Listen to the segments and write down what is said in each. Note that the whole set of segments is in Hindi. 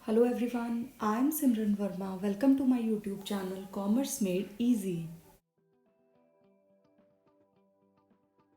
Hello everyone, I am Simran Verma. Welcome to my YouTube channel Commerce Made Easy.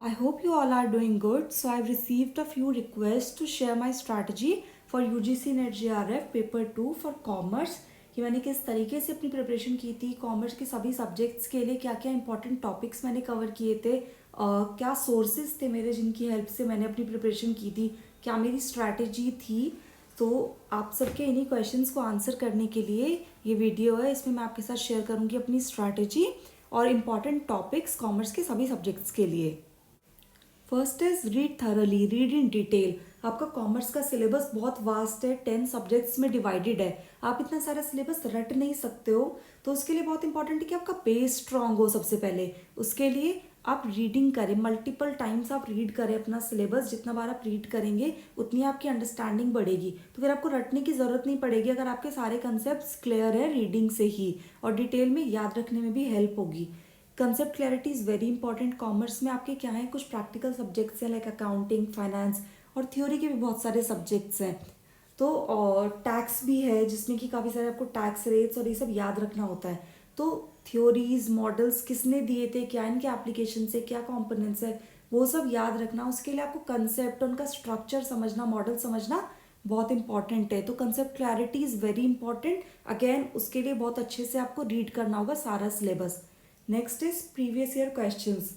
I hope you all are doing good. So I've received a few requests to share my strategy for UGC NET JRF paper 2 for commerce कि मैंने किस तरीके से अपनी प्रिपरेशन की थी कॉमर्स के सभी सब्जेक्ट्स के लिए, क्या क्या इंपॉर्टेंट टॉपिक्स मैंने कवर किए थे, क्या सोर्सेज थे मेरे जिनकी हेल्प से मैंने अपनी प्रिपरेशन की थी, क्या मेरी स्ट्रैटेजी थी। तो आप सबके इन्हीं क्वेश्चंस को आंसर करने के लिए ये वीडियो है। इसमें मैं आपके साथ शेयर करूँगी अपनी स्ट्रैटेजी और इम्पॉर्टेंट टॉपिक्स कॉमर्स के सभी सब्जेक्ट्स के लिए। First is read thoroughly, read in detail. आपका कॉमर्स का सिलेबस बहुत वास्ट है, 10 सब्जेक्ट्स में डिवाइडेड है। आप इतना सारा सिलेबस रट नहीं सकते हो, तो उसके लिए बहुत इंपॉर्टेंट है कि आपका बेस स्ट्रांग हो। सबसे पहले उसके लिए आप रीडिंग करें, मल्टीपल टाइम्स आप रीड करें अपना सिलेबस। जितना बार आप रीड करेंगे उतनी आपकी अंडरस्टैंडिंग बढ़ेगी, तो फिर आपको रटने की ज़रूरत नहीं पड़ेगी अगर आपके सारे कंसेप्ट क्लियर है रीडिंग से ही, और डिटेल में याद रखने में भी हेल्प होगी। Concept clarity is very important. Commerce में आपके क्या है, कुछ प्रैक्टिकल सब्जेक्ट्स हैं लाइक अकाउंटिंग, फाइनेंस, और थ्योरी के भी बहुत सारे सब्जेक्ट्स हैं। तो और टैक्स भी है जिसमें कि काफ़ी सारे आपको टैक्स रेट्स और ये सब याद रखना होता है। तो थ्योरीज मॉडल्स किसने दिए थे, क्या इनके एप्लीकेशन से, क्या कॉम्पोनेंट्स है, वो सब याद रखना। उसके लिए आपको कंसेप्ट, उनका स्ट्रक्चर समझना, मॉडल समझना बहुत इंपॉर्टेंट है। तो concept clarity is very important. Again उसके लिए बहुत अच्छे से आपको रीड करना होगा सारा syllabus. Next is previous year questions.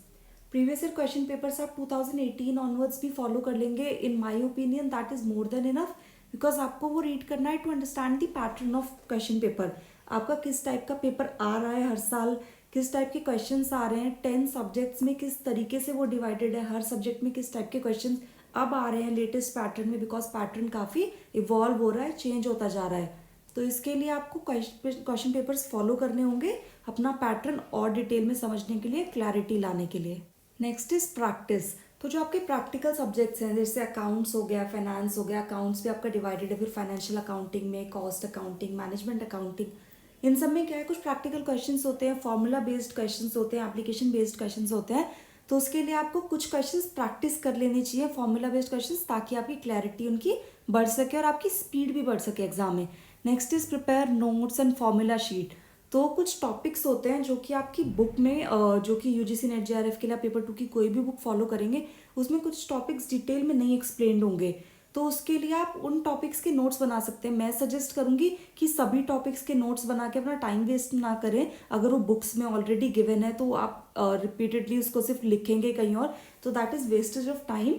Previous year question papers आप 2018 ऑनवर्ड्स भी फॉलो कर लेंगे। In my opinion that is more than enough, because आपको वो रीड करना है to understand the pattern of question paper. आपका किस टाइप का पेपर आ रहा है हर साल, किस टाइप के क्वेश्चंस आ रहे हैं, 10 सब्जेक्ट्स में किस तरीके से वो डिवाइडेड है, हर सब्जेक्ट में किस टाइप के क्वेश्चंस अब आ रहे हैं लेटेस्ट पैटर्न में, बिकॉज पैटर्न काफ़ी इवॉल्व हो रहा है, चेंज होता जा रहा है। तो इसके लिए आपको क्वेश्चन पेपर्स फॉलो करने होंगे अपना पैटर्न और डिटेल में समझने के लिए, क्लैरिटी लाने के लिए। Next is practice. तो जो आपके प्रैक्टिकल सब्जेक्ट्स हैं जैसे अकाउंट्स हो गया, फाइनेंस हो गया, अकाउंट्स भी आपका डिवाइडेड है फिर फाइनेंशियल अकाउंटिंग में, कॉस्ट अकाउंटिंग, मैनेजमेंट अकाउंटिंग, इन सब में क्या है, कुछ प्रैक्टिकल क्वेश्चंस होते हैं, फॉर्मूला बेस्ड क्वेश्चंस होते हैं, एप्लीकेशन बेस्ड क्वेश्चंस होते हैं। तो उसके लिए आपको कुछ क्वेश्चंस प्रैक्टिस कर लेनी चाहिए, फॉर्मूला बेस्ड क्वेश्चंस, ताकि आपकी क्लैरिटी उनकी बढ़ सके और आपकी स्पीड भी बढ़ सके एग्जाम में। Next is prepare notes and formula sheet. तो कुछ टॉपिक्स होते हैं जो कि आपकी बुक में जो कि यूजीसी नेट जेआरएफ के लिए पेपर 2 की कोई भी बुक फॉलो करेंगे उसमें कुछ टॉपिक्स डिटेल में नहीं एक्सप्लेन्ड होंगे। तो उसके लिए आप उन टॉपिक्स के नोट्स बना सकते हैं। मैं सजेस्ट करूंगी कि सभी टॉपिक्स के नोट्स बना के अपना टाइम वेस्ट ना करें। अगर वो बुक्स में ऑलरेडी गिवन है तो आप रिपीटेडली उसको सिर्फ लिखेंगे कहीं और, तो that is wastage of time.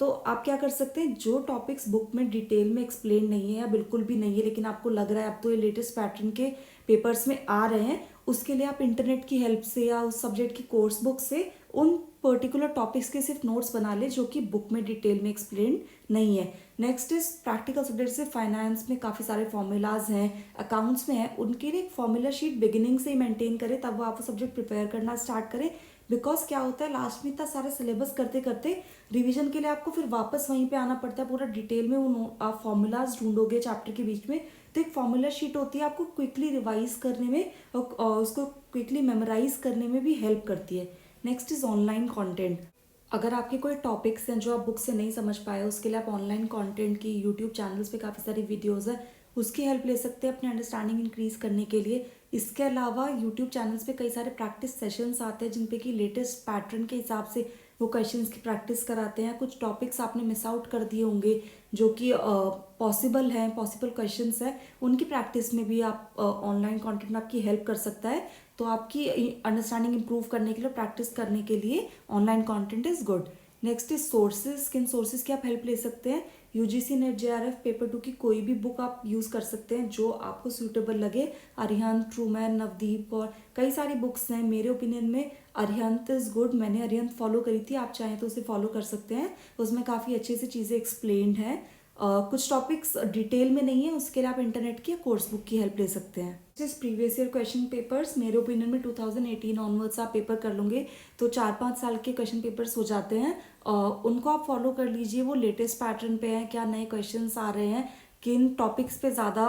तो आप क्या कर सकते हैं, जो टॉपिक्स बुक में डिटेल में एक्सप्लेन नहीं है या बिल्कुल भी नहीं है लेकिन आपको लग रहा है अब तो ये लेटेस्ट पैटर्न के पेपर्स में आ रहे हैं, उसके लिए आप इंटरनेट की हेल्प से या उस सब्जेक्ट की कोर्स बुक से उन पर्टिकुलर टॉपिक्स के सिर्फ नोट्स बना ले जो कि बुक में डिटेल में एक्सप्लेन नहीं है। नेक्स्ट इज प्रैक्टिकल सब्जेक्ट से फाइनेंस में काफ़ी सारे फॉर्मूलाज हैं, अकाउंट्स में है, उनके लिए एक फॉर्मूला शीट बिगिनिंग से ही मेंटेन करें, तब वो आप वो सब्जेक्ट प्रिपेयर करना स्टार्ट करें। बिकॉज क्या होता है, लास्ट में इतना सारा सिलेबस करते करते रिवीजन के लिए आपको फिर वापस वहीं पे आना पड़ता है, पूरा डिटेल में वो आप फॉर्मूलाज ढूंढोगे चैप्टर के बीच में। तो एक फॉर्मूला शीट होती है, आपको क्विकली रिवाइज करने में और उसको क्विकली मेमोराइज करने में भी हेल्प करती है। Next is online content. अगर आपके कोई टॉपिक्स हैं जो आप बुक से नहीं समझ पाए, उसके लिए आप ऑनलाइन कंटेंट की यूट्यूब चैनल्स पे काफ़ी सारी वीडियोस है, उसकी हेल्प ले सकते हैं अपनी अंडरस्टैंडिंग इंक्रीज करने के लिए। इसके अलावा यूट्यूब चैनल्स पे कई सारे प्रैक्टिस सेशंस आते हैं जिन पे कि लेटेस्ट पैटर्न के हिसाब से वो क्वेश्चंस की प्रैक्टिस कराते हैं। कुछ टॉपिक्स आपने मिस आउट कर दिए होंगे जो कि पॉसिबल हैं, पॉसिबल क्वेश्चंस हैं, उनकी प्रैक्टिस में भी आप ऑनलाइन कंटेंट में आपकी हेल्प कर सकता है। तो आपकी अंडरस्टैंडिंग इंप्रूव करने के लिए, प्रैक्टिस करने के लिए online content is good. Next is sources. किन सोर्सेज की आप हेल्प ले सकते हैं, यूजीसी नेट जेआरएफ पेपर 2 की कोई भी बुक आप यूज़ कर सकते हैं जो आपको सूटेबल लगे। अरिहंत, ट्रूमैन, नवदीप और कई सारी बुक्स हैं। मेरे ओपिनियन में अरिहंत इज़ गुड, मैंने अरिहंत फॉलो करी थी, आप चाहें तो उसे फॉलो कर सकते हैं, उसमें काफ़ी अच्छे से चीज़ें एक्सप्लेन्ड हैं। कुछ टॉपिक्स डिटेल में नहीं है, उसके लिए आप इंटरनेट की कोर्स बुक की हेल्प ले सकते हैं। जिस प्रीवियस ईयर क्वेश्चन पेपर्स मेरे ओपिनियन में 2018 ऑनवर्ड्स आप पेपर कर लोगे तो 4-5 साल के क्वेश्चन पेपर्स हो जाते हैं। उनको आप फॉलो कर लीजिए, वो लेटेस्ट पैटर्न पे हैं, क्या नए क्वेश्चंस आ रहे हैं, किन टॉपिक्स पे ज़्यादा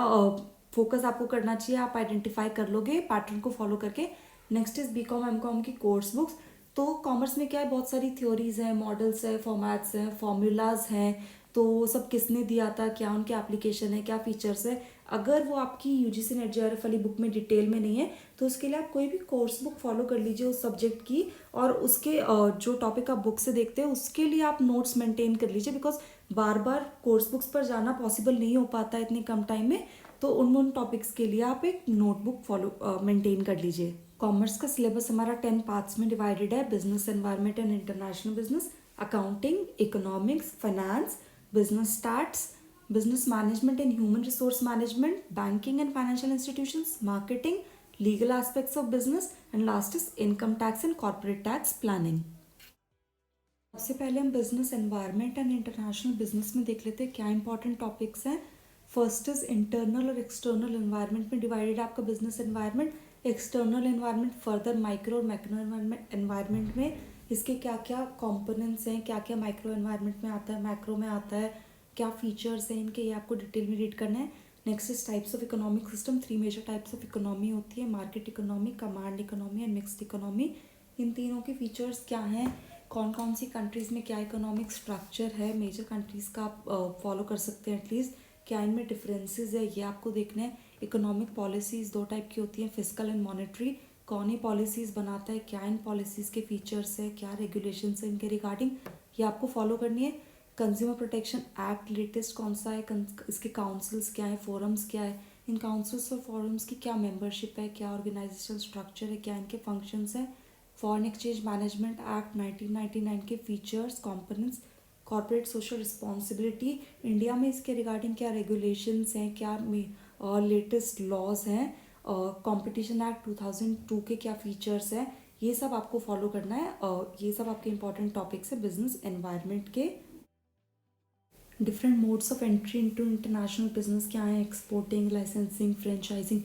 फोकस आपको करना चाहिए, आप आइडेंटिफाई कर लोगे पैटर्न को फॉलो करके। नेक्स्ट इज बीकॉम एमकॉम की कोर्स बुक्स। तो कॉमर्स में क्या है, बहुत सारी थ्योरीज हैं, मॉडल्स हैं, फॉर्मेट्स हैं, फॉर्मूलाज हैं, तो वो सब किसने दिया था, क्या उनके एप्लीकेशन है, क्या फीचर्स है। अगर वो आपकी यूजीसी नेट जेआरएफ वाली बुक में डिटेल में नहीं है तो उसके लिए आप कोई भी कोर्स बुक फॉलो कर लीजिए उस सब्जेक्ट की, और उसके जो टॉपिक आप बुक से देखते हैं उसके लिए आप नोट्स मेंटेन कर लीजिए, because bar bar course books पर जाना पॉसिबल नहीं हो पाता है इतने कम टाइम में। तो उन टॉपिक्स के लिए आप एक नोटबुक फॉलो मेंटेन कर लीजिए। कॉमर्स का सिलेबस हमारा 10 पार्ट्स में डिवाइडेड है: business environment and international business, accounting, economics, finance, business starts, business management and human resource management, banking and financial institutions, marketing, legal aspects of business, and last is income tax and corporate tax planning. सबसे पहले हम business environment and international business में देख लेते हैं क्या इंपॉर्टेंट टॉपिक्स हैं। फर्स्ट इज इंटरनल और एक्सटर्नल एनवायरनमेंट में डिवाइडेड है आपका business environment. External environment further micro और मैक्रो एनवायरनमेंट में इसके क्या क्या कॉम्पोनेंट्स हैं, क्या क्या माइक्रो एनवायरनमेंट में आता है, मैक्रो में आता है, क्या फीचर्स हैं इनके, ये आपको डिटेल में रीड करना है। Next is types of economic system. 3 major types of economy होती है: market economy, command economy and mixed economy. इन तीनों के फीचर्स क्या हैं, कौन कौन सी कंट्रीज़ में क्या इकोनॉमिक स्ट्रक्चर है, मेजर कंट्रीज़ का आप फॉलो कर सकते हैं एटलीस्ट, क्या इनमें डिफरेंसेस है ये आपको देखना है। इकोनॉमिक पॉलिसीज़ 2 टाइप की होती हैं: फिजिकल एंड मॉनेटरी। कौन ही पॉलिसीज़ बनाता है, क्या इन पॉलिसीज़ के फीचर्स है, क्या रेगुलेशंस है इनके रिगार्डिंग, ये आपको फॉलो करनी है। कंज्यूमर प्रोटेक्शन एक्ट लेटेस्ट कौन सा है, इसके काउंसिल्स क्या है, फोरम्स क्या है, इन काउंसिल्स और फोरम्स की क्या मेंबरशिप है, क्या ऑर्गेनाइजेशनल स्ट्रक्चर है, क्या इनके फंक्शंस हैं। फॉरेन एक्सचेंज मैनेजमेंट एक्ट 1999 के features, components, corporate social responsibility, India में इसके रिगार्डिंग क्या रेगुलेशंस हैं, क्या लेटेस्ट लॉज हैं, कंपटीशन एक्ट 2002 के क्या फीचर्स हैं, ये सब आपको फॉलो करना है। ये सब आपके इंपॉर्टेंट टॉपिक्स है बिजनेस एनवायरनमेंट के। Different modes of entry into international business क्या है, एक्सपोर्टिंग, लाइसेंसिंग, फ्रेंचाइजिंग,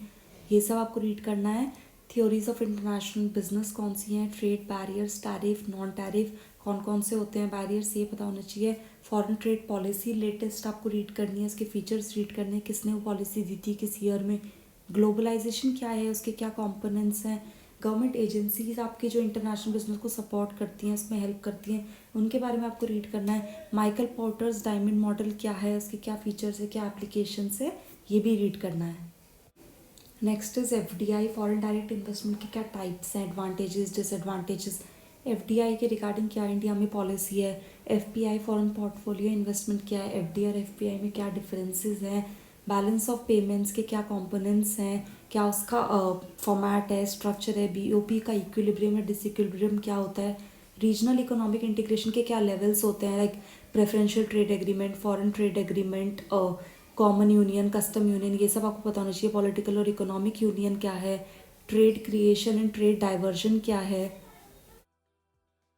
ये सब आपको रीड करना है। थ्योरीज ऑफ इंटरनेशनल बिजनेस कौन सी हैं, trade barriers, tariff, non tariff, कौन कौन से होते हैं बैरियर्स, ये पता होना चाहिए। फॉरेन ट्रेड पॉलिसी लेटेस्ट आपको रीड करनी है, इसके फीचर्स रीड करने हैं, किसने वो पॉलिसी दी थी, किस ईयर में। ग्लोबलाइजेशन क्या है, उसके क्या कंपोनेंट्स हैं। गवर्नमेंट एजेंसीज आपके जो इंटरनेशनल बिजनेस को सपोर्ट करती हैं, उसमें हेल्प करती हैं, उनके बारे में आपको रीड करना है। माइकल पोर्टर्स डायमंड मॉडल क्या है, उसके क्या फीचर्स है, क्या एप्लीकेशंस है, ये भी रीड करना है। Next is FDI, foreign direct investment के क्या टाइप्स हैं, एडवांटेजेस, डिसएडवांटेजेस। एफडीआई के रिगार्डिंग क्या इंडिया में पॉलिसी है। एफपीआई, फॉरेन पोर्टफोलियो इन्वेस्टमेंट क्या है, एफडीआई और एफपीआई में क्या डिफरेंसेस हैं। बैलेंस ऑफ पेमेंट्स के क्या कंपोनेंट्स हैं, क्या उसका फॉर्मेट है, स्ट्रक्चर है। बीओपी का इक्विलिब्रियम या डिसइक्विलिब्रियम क्या होता है। रीजनल इकोनॉमिक इंटीग्रेशन के क्या लेवल्स होते हैं, like preferential trade agreement, foreign trade agreement, common union, custom union, ये सब आपको पता होना चाहिए। पॉलिटिकल और इकोनॉमिक यूनियन क्या है, trade creation and trade diversion क्या है।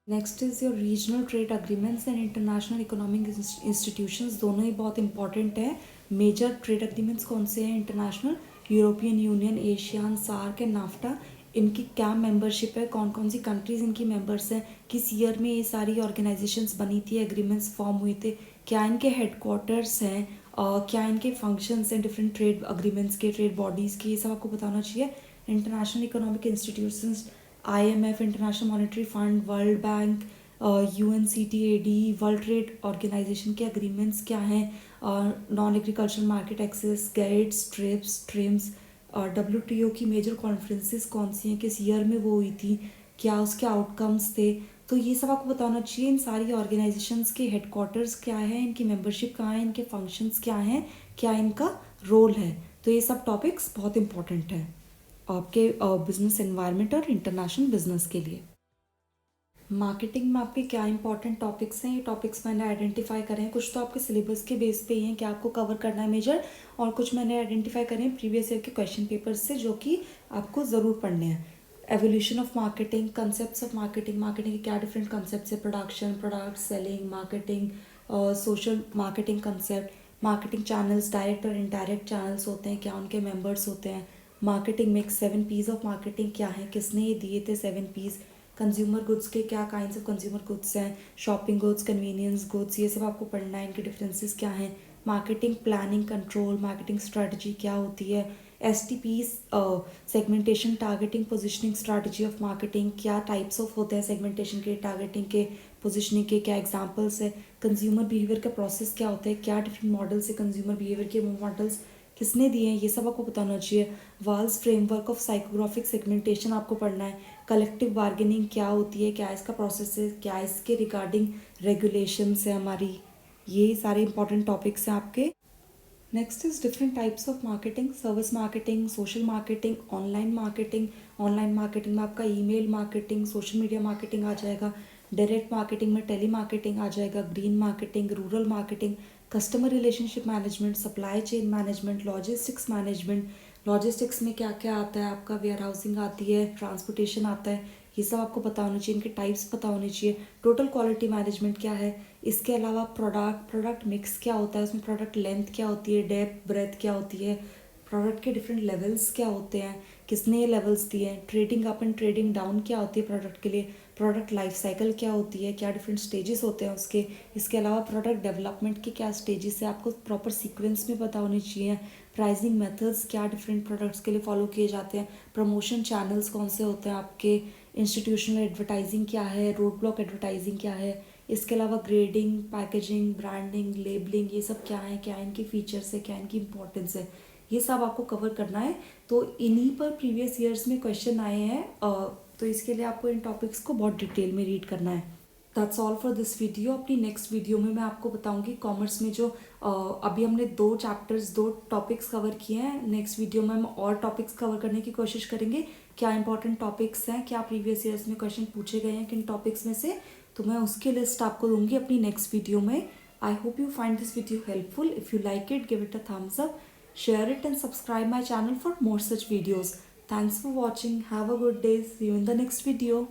Next is your regional trade agreements and international economic institutions, दोनों ही बहुत इंपॉर्टेंट है। मेजर ट्रेड अग्रीमेंट्स कौन से हैं international, European Union, ASEAN, SAARC and NAFTA, इनकी क्या मेंबरशिप है, कौन कौन सी कंट्रीज़ इनकी मेंबर्स हैं, किस ईयर में ये सारी ऑर्गेनाइजेशंस बनी थी, एग्रीमेंट्स फॉर्म हुए थे, क्या इनके हेडक्वार्टर्स हैं, क्या इनके फंक्शंस हैं, डिफरेंट ट्रेड अग्रीमेंट्स के, ट्रेड बॉडीज़ के, ये सब आपको बताना चाहिए। International economic institutions, IMF, international monetary fund, world bank, UNCTAD, world trade organisation के अग्रीमेंट्स क्या हैं, non agricultural market access, guides, TRIPS, TRIMS, WTO की मेजर कॉन्फ्रेंसेस कौन सी हैं, किस ईयर में वो हुई थी, क्या उसके आउटकम्स थे, तो ये सब आपको बताना चाहिए। इन सारी ऑर्गेनाइजेशंस के हेडक्वार्टर्स क्या है, इनकी मेंबरशिप कहाँ है, इनके फंक्शंस क्या हैं, क्या इनका रोल है। तो ये सब टॉपिक्स बहुत इंपॉर्टेंट हैं आपके बिजनेस एनवायरनमेंट और इंटरनेशनल बिजनेस के लिए। मार्केटिंग में आपके क्या इंपॉर्टेंट टॉपिक्स हैं, ये टॉपिक्स मैंने आइडेंटिफाई करे हैं। कुछ तो आपके सिलेबस के बेस पे ही हैं, क्या आपको कवर करना है मेजर, और कुछ मैंने आइडेंटिफाई करे हैं प्रीवियस ईयर के क्वेश्चन पेपर्स से, जो कि आपको ज़रूर पढ़ने हैं। Evolution of marketing, concepts of marketing, marketing के क्या डिफरेंट कंसेप्ट्स है, production, product, selling, marketing, social marketing concept, marketing channels, direct और इनडायरेक्ट चैनल्स होते हैं, क्या उनके मेंबर्स होते हैं। Marketing mix, 7 Ps of marketing क्या है, किसने ये दिए थे 7 पीस। कंज्यूमर गुड्स के क्या काइंड्स ऑफ कंज्यूमर गुड्स हैं, शॉपिंग गुड्स, कन्वीनियंस गुड्स, ये सब आपको पढ़ना है, इनके डिफरेंसेस क्या हैं। Marketing planning control, marketing strategy क्या होती है। STP, segmentation, targeting, positioning strategy of marketing, क्या टाइप्स ऑफ होते हैं सेगमेंटेशन के, टारगेटिंग के, पोजिशनिंग के, क्या एग्जाम्पल्स है। कंज्यूमर बिहेवियर का प्रोसेस क्या होता है, क्या डिफरेंट मॉडल्स है कंज्यूमर बिहेवियर के, वो मॉडल्स किसने दिए हैं, ये सब आपको पता होना चाहिए। VALS framework of psychographic segmentation आपको पढ़ना है। कलेक्टिव बार्गेनिंग क्या होती है, क्या इसका प्रोसेस है, क्या इसके रिगार्डिंग रेगुलेशंस है हमारी, ये सारे इंपॉर्टेंट टॉपिक्स हैं आपके। Next is different types of marketing, service marketing, social marketing, online marketing. Online marketing में आपका email marketing, social media marketing आ जाएगा। डायरेक्ट मार्केटिंग में टेली मार्केटिंग आ जाएगा, green marketing, rural marketing, customer relationship management, supply chain management, logistics management. Logistics में क्या क्या आता है आपका, वेयर हाउसिंग आती है, ट्रांसपोर्टेशन आता है, ये सब आपको पता होना चाहिए, इनके टाइप्स पता होने चाहिए। टोटल क्वालिटी मैनेजमेंट क्या है, इसके अलावा प्रोडक्ट मिक्स क्या होता है, उसमें प्रोडक्ट लेंथ क्या होती है, डेप्थ ब्रेथ क्या होती है, प्रोडक्ट के डिफरेंट लेवल्स क्या होते हैं, किसने ये लेवल्स दिए हैं, trading up and trading down क्या होती है प्रोडक्ट के लिए, प्रोडक्ट लाइफ साइकिल क्या होती है, क्या डिफरेंट स्टेजेस होते हैं उसके। इसके अलावा प्रोडक्ट डेवलपमेंट के क्या स्टेजेस है, आपको प्रॉपर सीक्वेंस में पता होनी चाहिए। प्राइसिंग मेथड्स क्या डिफरेंट प्रोडक्ट्स के लिए फॉलो किए जाते हैं, प्रमोशन चैनल्स कौन से होते हैं आपके, इंस्टीट्यूशनल एडवर्टाइजिंग क्या है, रोड ब्लॉक एडवर्टाइजिंग क्या है। इसके अलावा ग्रेडिंग, पैकेजिंग, ब्रांडिंग, लेबलिंग, ये सब क्या है, क्या इनके फीचर्स है, क्या इनकी इंपॉर्टेंस है, ये सब आपको कवर करना है। तो इन्हीं पर प्रीवियस ईयर्स में क्वेश्चन आए हैं, तो इसके लिए आपको इन टॉपिक्स को बहुत डिटेल में रीड करना है। That's all for this video. अपनी नेक्स्ट वीडियो में मैं आपको बताऊंगी कॉमर्स में जो अभी हमने 2 चैप्टर्स 2 टॉपिक्स कवर किए हैं, नेक्स्ट वीडियो में हम और टॉपिक्स कवर करने की कोशिश करेंगे। क्या इंपॉर्टेंट टॉपिक्स हैं, क्या प्रीवियस ईयर्स में क्वेश्चन पूछे गए हैं किन टॉपिक्स में से, तो मैं उसकी लिस्ट आपको दूंगी अपनी नेक्स्ट वीडियो में। I hope you find this video helpful. If you like it, give it a thumbs up, share it and subscribe my channel for more such videos. Thanks for watching. Have a good day. See you in the next video.